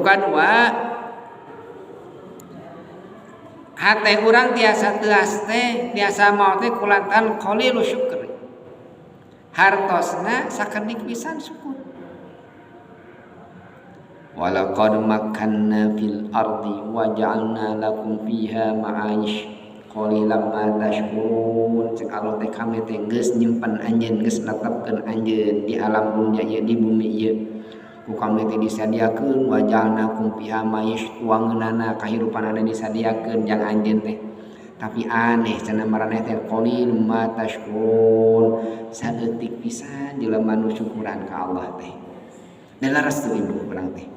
kadua hate urang tiasa teuas teh tiasa maot teh kulantaran qalilu syukri hartosna sakedik pisan syukur. Walaqad makanna fil ardi wa ja'alna lakum fiha ma'aish qalilan ma tashkurun. Cek Allah teh kami teh geus nyimpen anjeun geus netepkeun anjeun di alam dunya ieu di bumi ieu ku kami teh disadiakeun wa ja'alna lakum fiha ma'aish tuangeunana kahirupanana disadiakeun jang anjeun teh. Tapi aneh cenah maraneh teh qalilan ma tashkurun saeutik pisan jelema nu syukuran ka Allah teh. Da restu ibu urang teh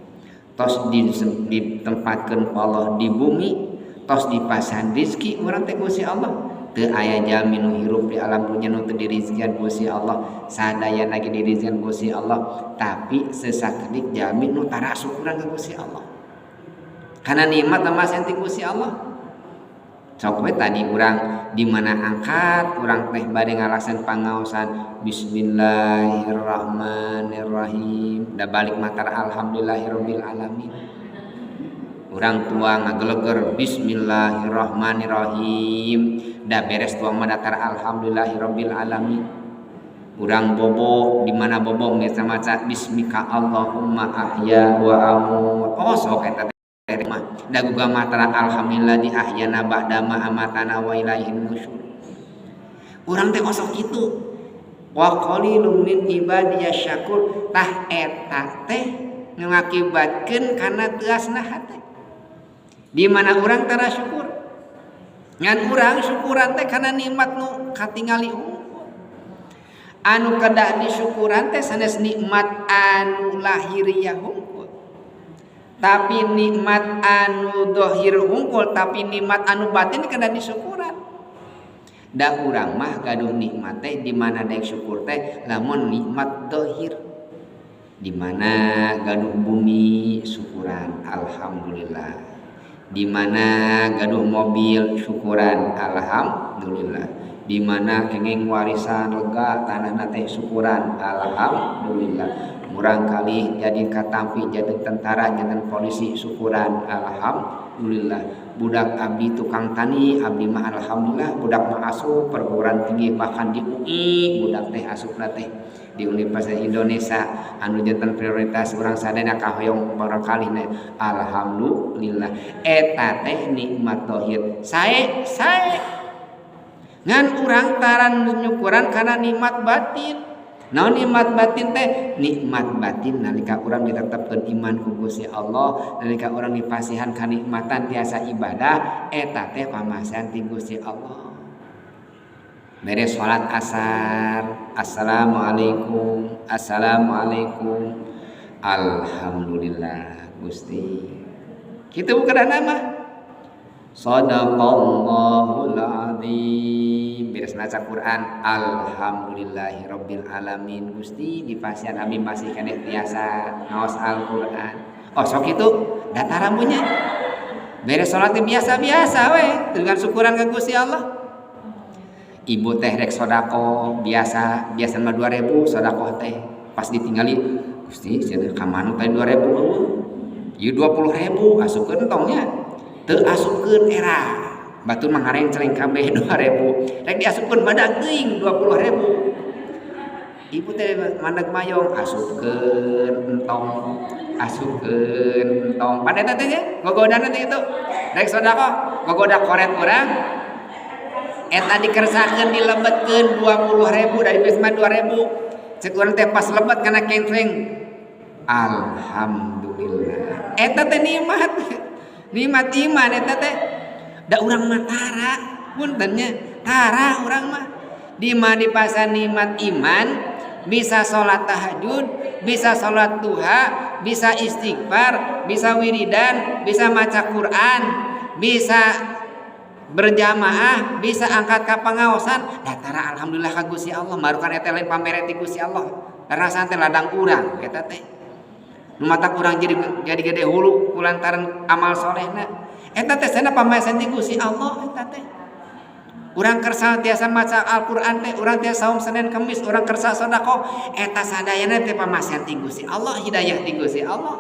tos ditempatkeun ku Allah di bumi tos dipasan rezeki urang teh Gusti Allah teu aya jalmi nu hirup di alam dunya nu teu dirizkian Gusti Allah sadayana ge dirizkian Gusti Allah tapi sesakedik jalmi nu tara syukuran ka Gusti Allah kana nikmat mah ti Gusti Allah. Sok we tadi urang di mana angkat urang teh bade ngalaksan pangaosan bismillahirrahmanirrahim da balik matar alhamdulillahirabbil alamin. Urang tua ngageleger bismillahirrahmanirrahim da beres tuang mah datar alhamdulillahirabbil alamin. Urang bobo di mana bobo biasa maca bismika Allahumma ahya wa amut. Oh sok eta mah da guga matra alhamdulillah di ahyana ba'da ma amatana wa ilaihin nusyur. Urang teh osok kitu. Wa qalilun min ibadiyas syakur tah eta teh ngakibatkeun kana teuasna hate. Di mana urang tara syukur. Ngan urang syukuran teh kana nikmat nu katingali unggul. Anu kedah disyukuran teh sanes nikmat anu lahiriah unggul. Tapi nikmat anu dohir hungkul tapi nikmat anu batin kada disyukuran. Da urang mah gaduh nikmat teh di mana daek syukur teh lamun nikmat dohir. Di mana gaduh bumi syukuran alhamdulillah. Di mana gaduh mobil syukuran alhamdulillah. Di mana kenging warisan lega tanahna teh syukuran alhamdulillah. Murang kali jadi katampi jadi tentara jadi polisi syukuran alhamdulillah. Budak abdi tukang tani abdi mah alhamdulillah. Budak mah asup perguruan tinggi bahkan di UI budak teh asupna teh di Universitas Indonesia anu janten prioritas urang sadaya kahoyong barang kali alhamdulillah. Eta teh nikmat dohir sae ngan urang taran nyukuran karena nikmat batin. Naon nikmat batin teh? Nikmat batin nalika urang ditetepkeun iman ku Gusti Allah, nalika urang dipasihan kanikmatan tiasa ibadah, eta teh pamasehan ti Gusti Allah. Beres salat asar, assalamualaikum, assalamualaikum, alhamdulillah Gusti. Kitu bukan nama. Shadaqallahul azim. Beres maca Quran alhamdulillahirabbil alamin. Gusti dipasihan abdi masih keneh tiasa ngaos Al-Qur'an. Oh sok itu dataran punya. Beres salat biasa-biasa we dengan syukuran ke Gusti Allah. Ibu teh rek sodako biasa mah 2000 sodako teh pas ditinggali Gusti cenah ka manuk teh 2000 ieu 20000 asupkeun tongnya teu asupkeun era batur mah ngareng celeng kabeh 2000 rek diasupkeun badag teuing 20000 ibu teh mandeg mayong asupkeun entong pada teh nya gogodana teh itu rek sodako gogoda koret urang eta dikersakeun dilebetkeun 20.000 dari bisma 2000 cek urang teh pas lebet kana kentreng alhamdulillah eta teh nikmat iman eta teh da urang mah tara punten nya tara urang mah di mah dipasan nikmat iman bisa salat tahajud bisa salat duha bisa istighfar bisa wiridan bisa maca Quran bisa berjamaah bisa angkat ka pangaosan datara alhamdulillah ka Gusti Allah marukan eta lain pamere ti Gusti Allah rasa teh ladang urang eta teh nu mata urang jadi gede hulu kulantaran amal solehna eta teh cenah pamaesan ti Gusti Allah eta teh urang kersa tiasa maca Al-Qur'an teh urang tiasa saum Senin Kamis urang kersa sedekah eta sadayana teh pamaesan ti Gusti Allah hidayah ti Gusti Allah